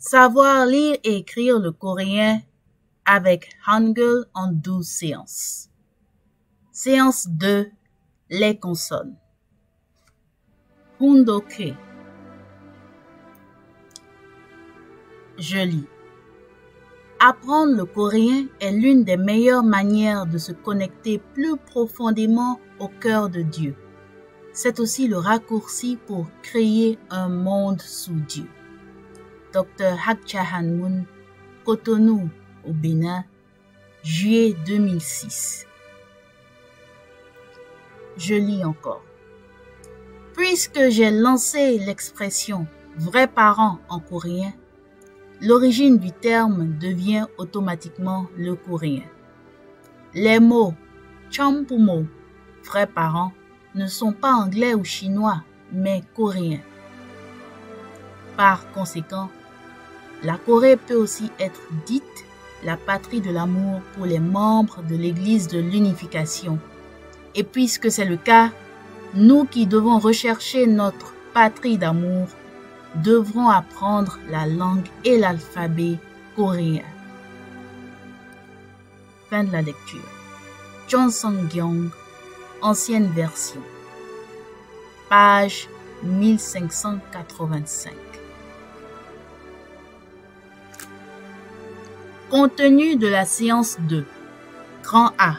Savoir lire et écrire le coréen avec Hangul en 12 séances. Séance 2. Les consonnes. Hundoke. Je lis. Apprendre le coréen est l'une des meilleures manières de se connecter plus profondément au cœur de Dieu. C'est aussi le raccourci pour créer un monde sous Dieu. Dr. Hak Cha-han Moon, Cotonou, au Bénin, juillet 2006. Je lis encore. Puisque j'ai lancé l'expression « vrai parent » en coréen, l'origine du terme devient automatiquement le coréen. Les mots « champumo » vrai parent ne sont pas anglais ou chinois, mais coréens. Par conséquent, la Corée peut aussi être dite la patrie de l'amour pour les membres de l'Église de l'Unification. Et puisque c'est le cas, nous qui devons rechercher notre patrie d'amour, devrons apprendre la langue et l'alphabet coréen. Fin de la lecture. Jeonsong-gyeong, ancienne version. Page 1585. Contenu de la séance 2. Grand A.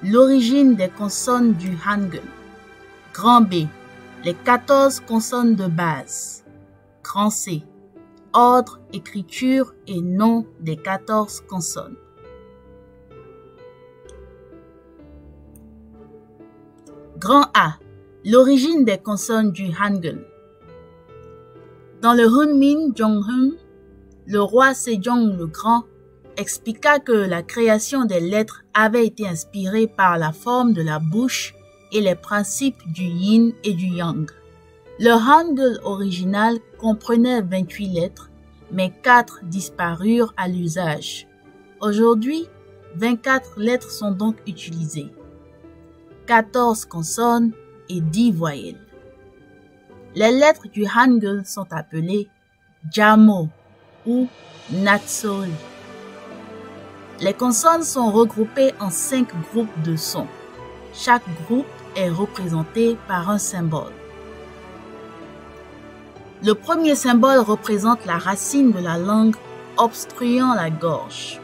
L'origine des consonnes du Hangul. Grand B. Les 14 consonnes de base. Grand C. Ordre, écriture et nom des 14 consonnes. Grand A. L'origine des consonnes du Hangul. Dans le Hunmin Jeongeum, le roi Sejong le Grand expliqua que la création des lettres avait été inspirée par la forme de la bouche et les principes du yin et du yang. Le Hangul original comprenait 28 lettres, mais 4 disparurent à l'usage. Aujourd'hui, 24 lettres sont donc utilisées, 14 consonnes et 10 voyelles. Les lettres du Hangul sont appelées jamo ou natsori. Les consonnes sont regroupées en 5 groupes de sons. Chaque groupe est représenté par un symbole. Le premier symbole représente la racine de la langue obstruant la gorge.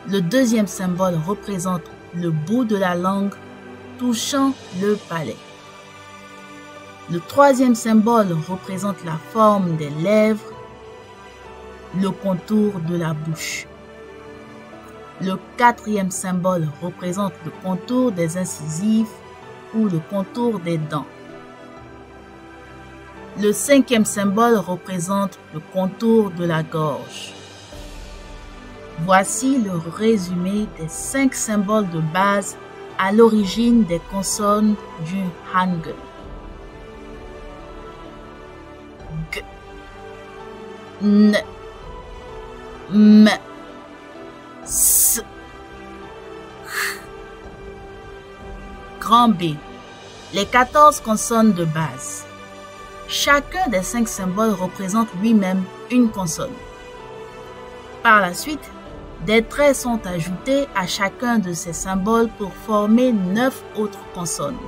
Le deuxième symbole représente le bout de la langue touchant le palais. Le troisième symbole représente la forme des lèvres, le contour de la bouche. Le quatrième symbole représente le contour des incisives ou le contour des dents. Le cinquième symbole représente le contour de la gorge. Voici le résumé des 5 symboles de base à l'origine des consonnes du Hangul. G, N, M, S, H. Grand B. Les 14 consonnes de base. Chacun des 5 symboles représente lui-même une consonne. Par la suite, des traits sont ajoutés à chacun de ces symboles pour former 9 autres consonnes.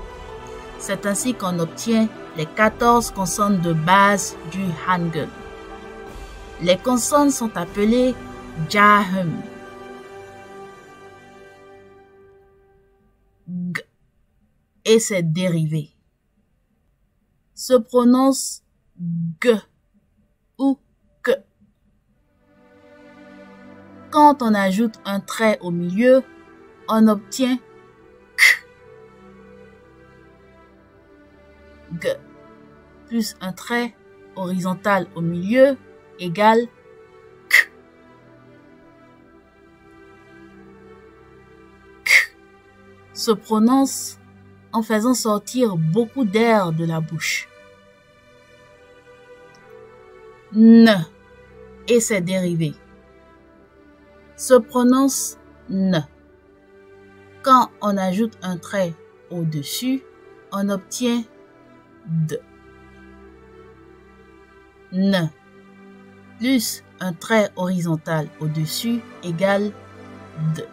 C'est ainsi qu'on obtient les 14 consonnes de base du Hangul. Les consonnes sont appelées Jahum. G et ses dérivés se prononcent G ou K. Quand on ajoute un trait au milieu, on obtient K. G plus un trait horizontal au milieu égale K. K se prononce en faisant sortir beaucoup d'air de la bouche. N et ses dérivés se prononcent N. Quand on ajoute un trait au-dessus, on obtient D. N plus un trait horizontal au-dessus égale D.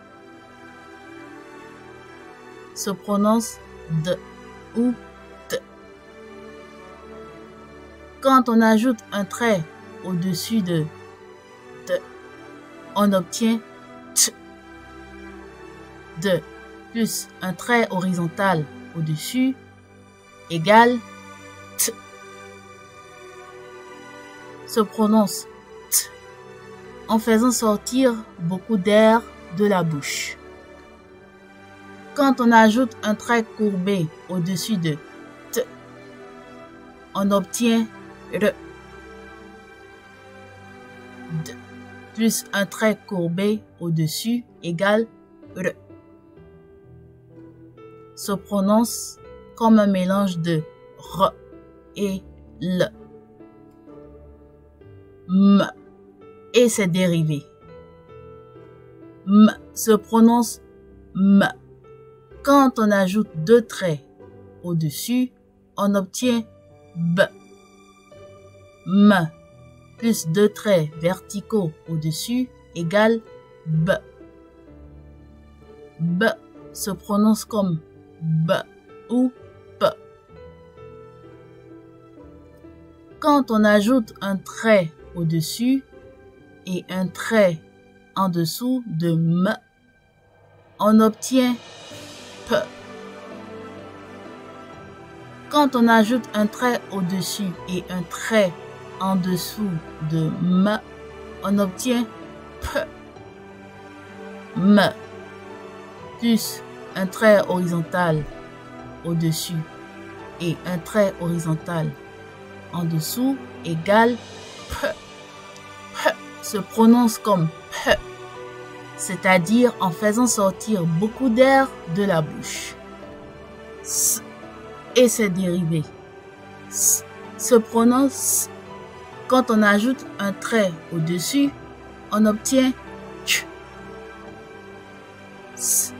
Se prononce D ou T. Quand on ajoute un trait au-dessus de T, on obtient T. D plus un trait horizontal au-dessus égale T. Se prononce T en faisant sortir beaucoup d'air de la bouche. Quand on ajoute un trait courbé au-dessus de T, on obtient R. D plus un trait courbé au-dessus égale R. Se prononce comme un mélange de R et L. M et ses dérivés. M se prononce M. Quand on ajoute deux traits au-dessus, on obtient B. M plus deux traits verticaux au-dessus égale B. B se prononce comme B ou P. Quand on ajoute un trait au-dessus et un trait en dessous de M, on obtient P. Quand on ajoute un trait au-dessus et un trait en dessous de M, on obtient P. M plus un trait horizontal au-dessus et un trait horizontal en dessous égale P. P se prononce comme P, c'est-à-dire en faisant sortir beaucoup d'air de la bouche. S et ses dérivés. S se prononce quand on ajoute un trait au-dessus, on obtient Ch. S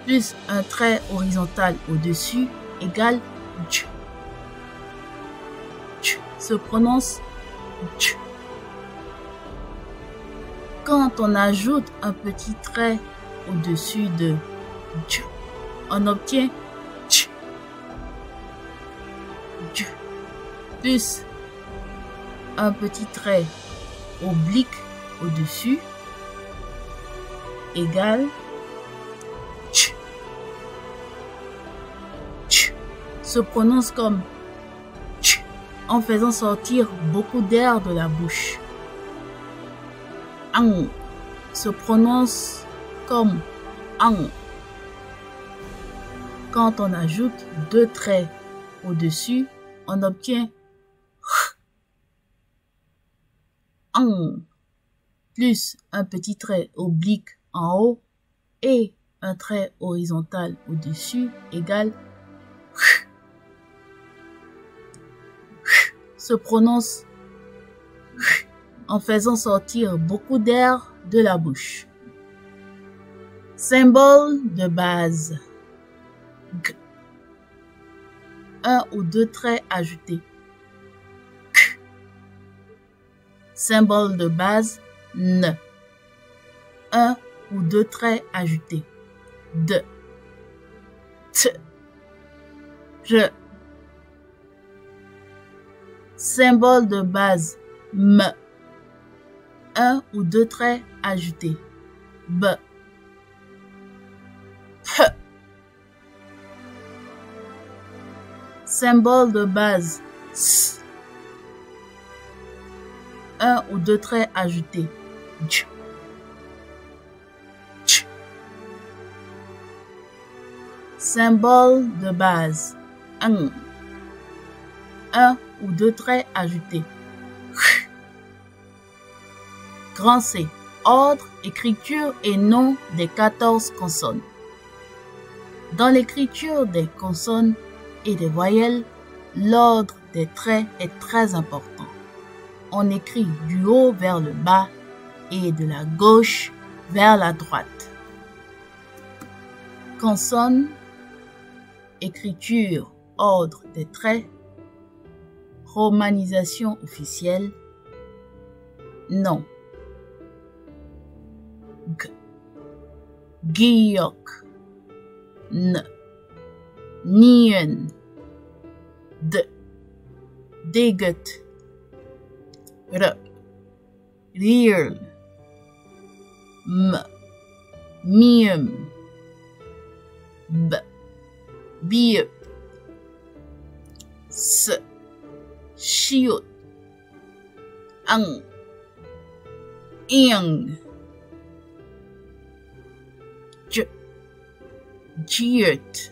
plus un trait horizontal au-dessus égale Ch. Ch se prononce Ch. Quand on ajoute un petit trait au-dessus de Ch, on obtient Ch. Ch plus un petit trait oblique au-dessus égale Ch. Ch se prononce comme Ch en faisant sortir beaucoup d'air de la bouche. Ang se prononce comme Ang. Quand on ajoute deux traits au-dessus, on obtient H. Ang plus un petit trait oblique en haut et un trait horizontal au-dessus égale H. H se prononce H en faisant sortir beaucoup d'air de la bouche. Symbole de base. G. Un ou deux traits ajoutés. K. Symbole de base. N. Un ou deux traits ajoutés. D. T. R. Symbole de base. M. Un ou deux traits ajoutés. B. P. Symbole de base. S. Un ou deux traits ajoutés. J. Ch. Symbole de base. Ng. Un ou deux traits ajoutés. Ch. Grand C. Ordre, écriture et nom des 14 consonnes. Dans l'écriture des consonnes et des voyelles, l'ordre des traits est très important. On écrit du haut vers le bas et de la gauche vers la droite. Consonnes, écriture, ordre des traits, romanisation officielle, non. G, giok, n, nien, d, digit, r, real, m, miem, b, biep, s, shiot, ang, ing, j, jiet,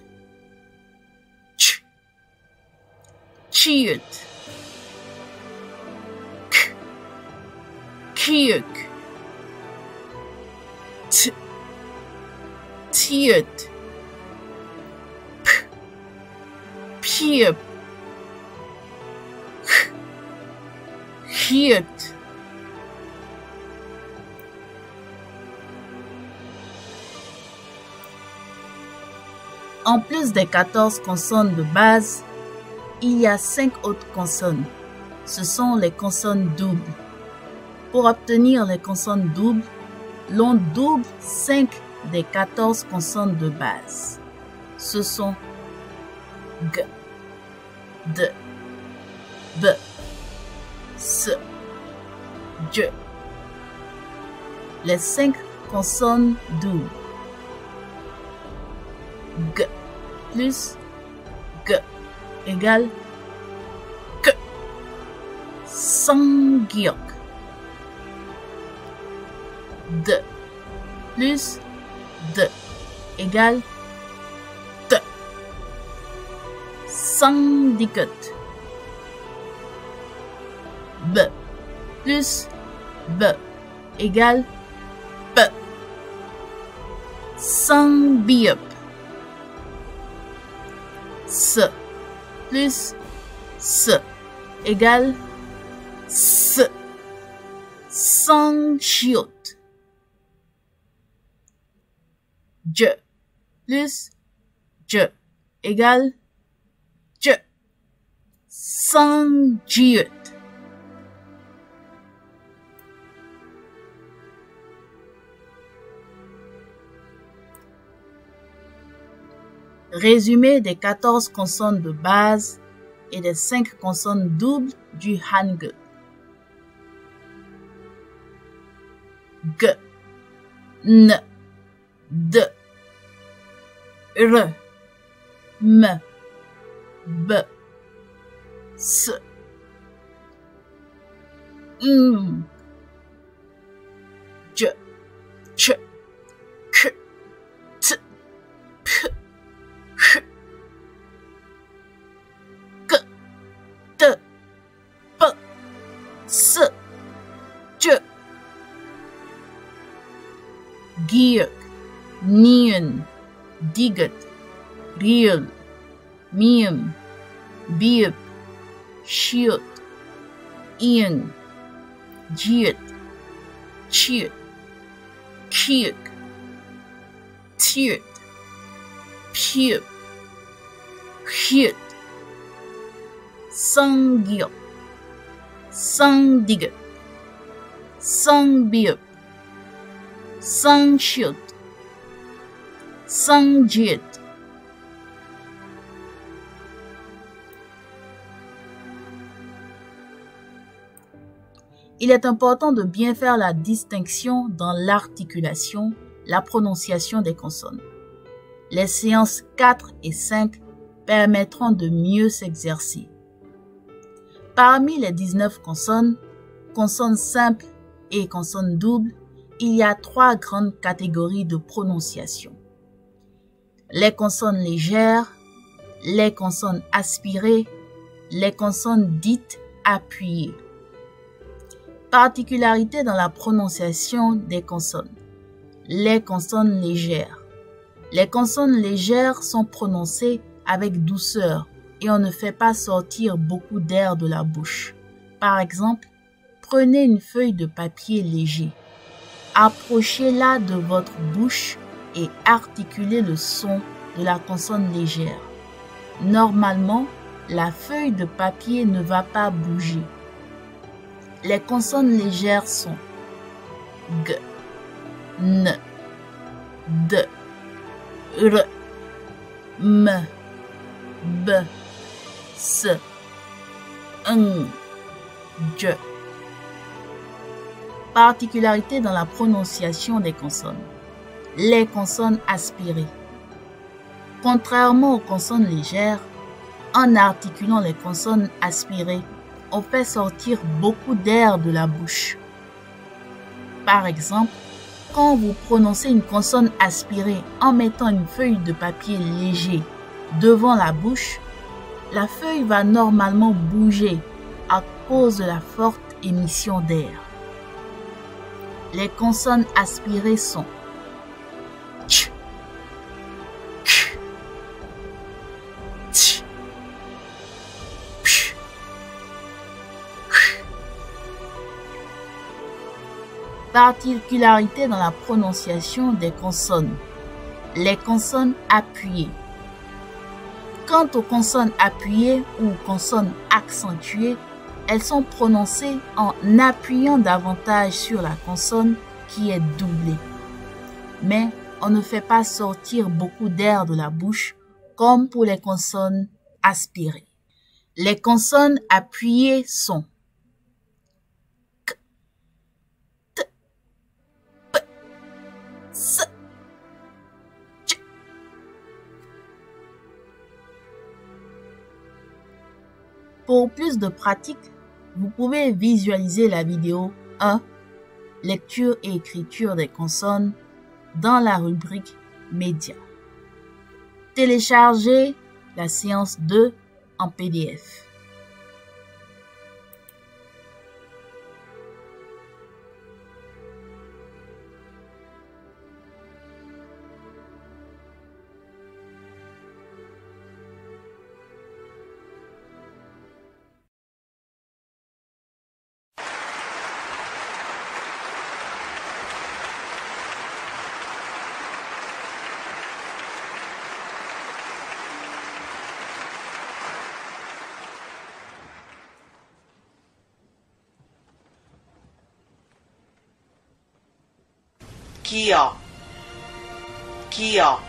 ch, chiet, k, kiek, t, tiet, p, piep, h, hiet. En plus des 14 consonnes de base, il y a 5 autres consonnes. Ce sont les consonnes doubles. Pour obtenir les consonnes doubles, l'on double 5 des 14 consonnes de base. Ce sont G, D, B, S, J. Les 5 consonnes doubles. G plus G égale K. Sangyok. D plus D égale T. Sangdiket. B plus B égale P. Sangbiep. S plus S égale S. Sangchiot. J plus J égale J. Sangjiet. Résumé des 14 consonnes de base et des 5 consonnes doubles du Hangul. G, N, D, R, M, B, S, J, Ch, K, T, P, H, K, T, P, S, J. Giek, nien, digit, real, miem, biep, shiot, ing, jiet, chiet, kiek, tiet, piep, hiet, sangyok, sangdiget, sangbiep, Sangchiot, Sangjiet. Il est important de bien faire la distinction dans l'articulation, la prononciation des consonnes. Les séances 4 et 5 permettront de mieux s'exercer. Parmi les 19 consonnes, consonnes simples et consonnes doubles, il y a 3 grandes catégories de prononciation. Les consonnes légères, les consonnes aspirées, les consonnes dites appuyées. Particularité dans la prononciation des consonnes. Les consonnes légères. Les consonnes légères sont prononcées avec douceur et on ne fait pas sortir beaucoup d'air de la bouche. Par exemple, prenez une feuille de papier léger. Approchez-la de votre bouche et articulez le son de la consonne légère. Normalement, la feuille de papier ne va pas bouger. Les consonnes légères sont G, N, D, R, M, B, S, N, J. Particularité dans la prononciation des consonnes. Les consonnes aspirées. Contrairement aux consonnes légères, en articulant les consonnes aspirées, on fait sortir beaucoup d'air de la bouche. Par exemple, quand vous prononcez une consonne aspirée en mettant une feuille de papier léger devant la bouche, la feuille va normalement bouger à cause de la forte émission d'air. Les consonnes aspirées sont ch, ch, ch, pch, ch. Particularité dans la prononciation des consonnes. Les consonnes appuyées. Quant aux consonnes appuyées ou consonnes accentuées, elles sont prononcées en appuyant davantage sur la consonne qui est doublée. Mais on ne fait pas sortir beaucoup d'air de la bouche comme pour les consonnes aspirées. Les consonnes appuyées sont K, T, P, S, J. Pour plus de pratique, vous pouvez visualiser la vidéo 1, lecture et écriture des consonnes, dans la rubrique Médias. Téléchargez la séance 2 en PDF. 기억, 기억.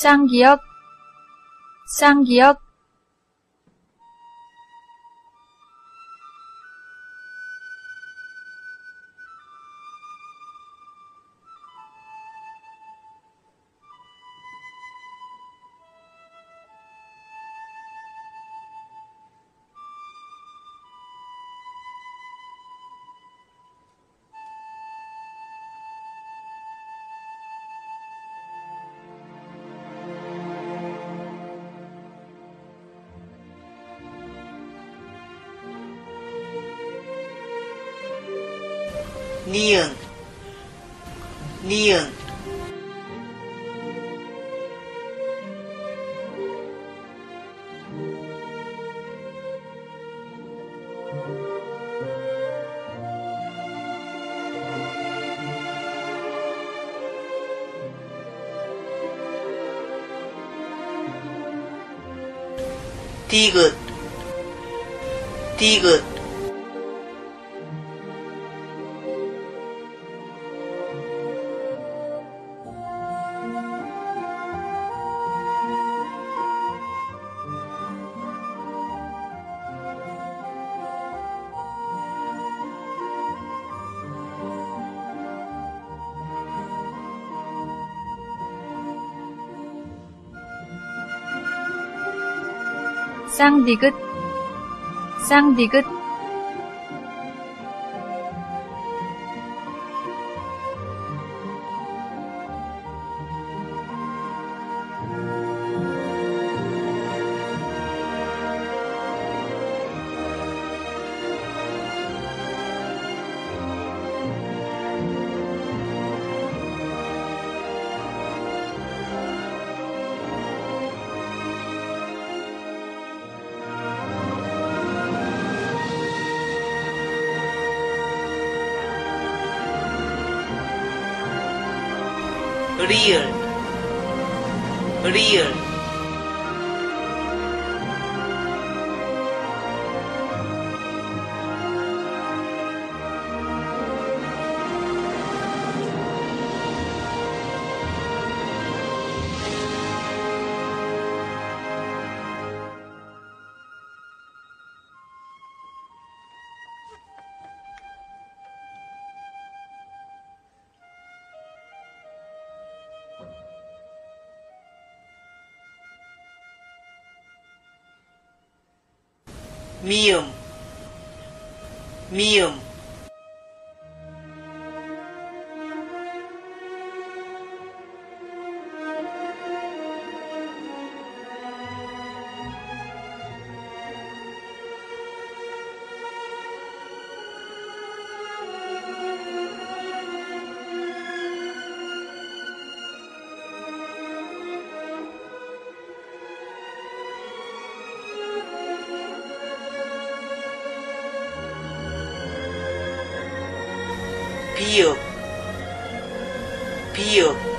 쌍기역, 쌍기역. 니은, 니은. 디귿, 디귿. 쌍디귿, 쌍디귿. 리을 리을 미음 미음 비읍 비읍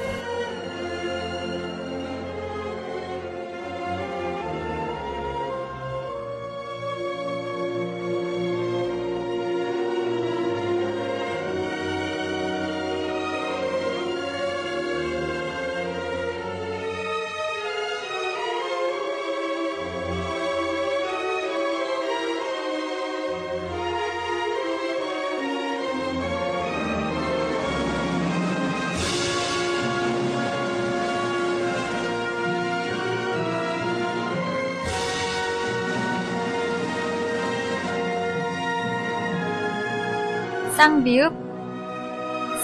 쌍비읍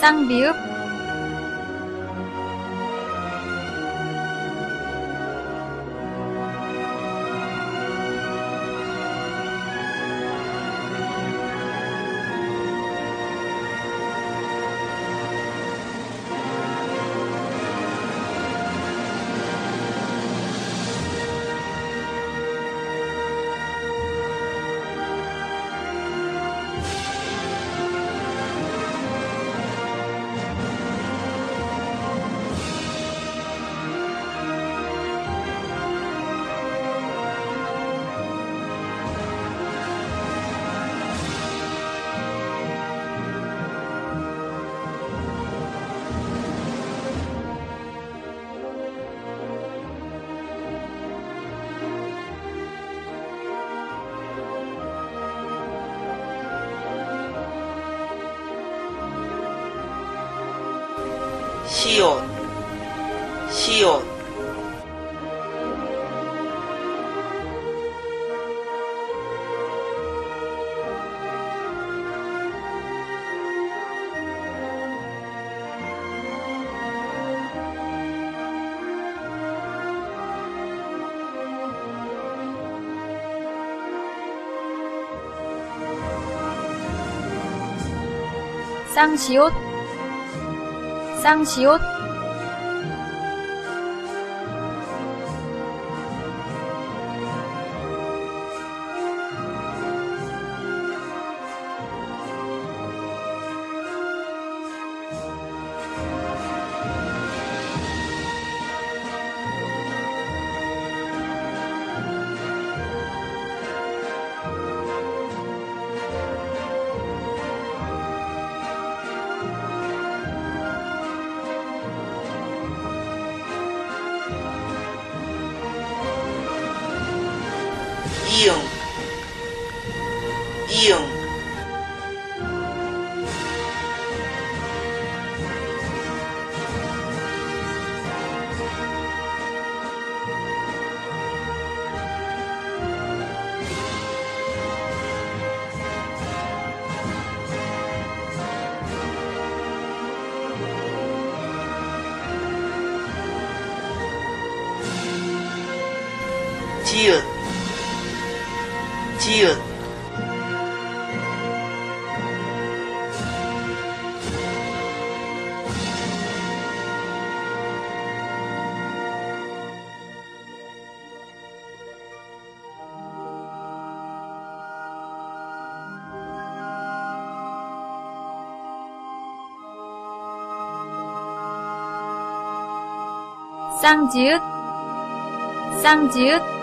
쌍비읍 시옷 시옷 쌍시옷 쌍시옷 이응 이응 지읒 지읒 쌍지읒 쌍지읒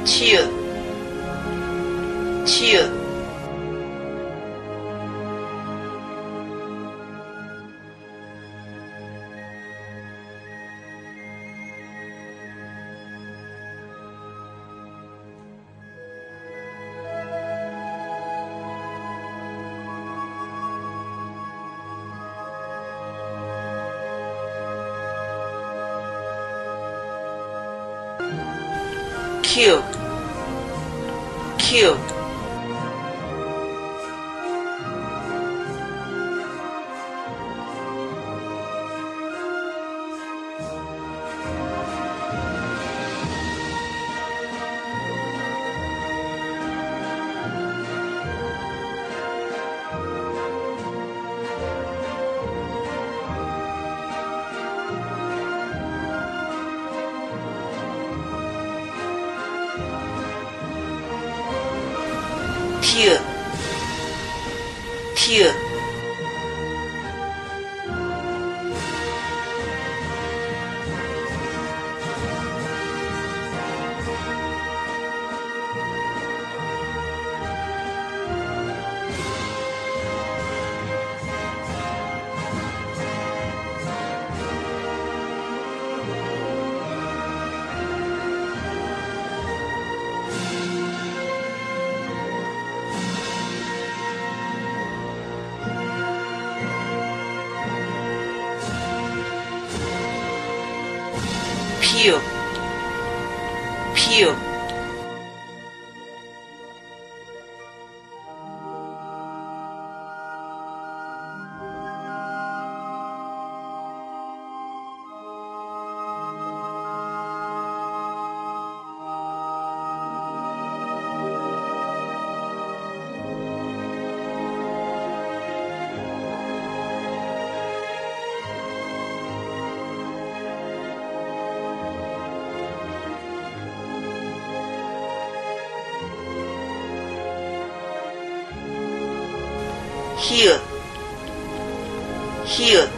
치읓 치읓 키읔 키읔 티읕 티읕 피읕 피읕 히읗 히읗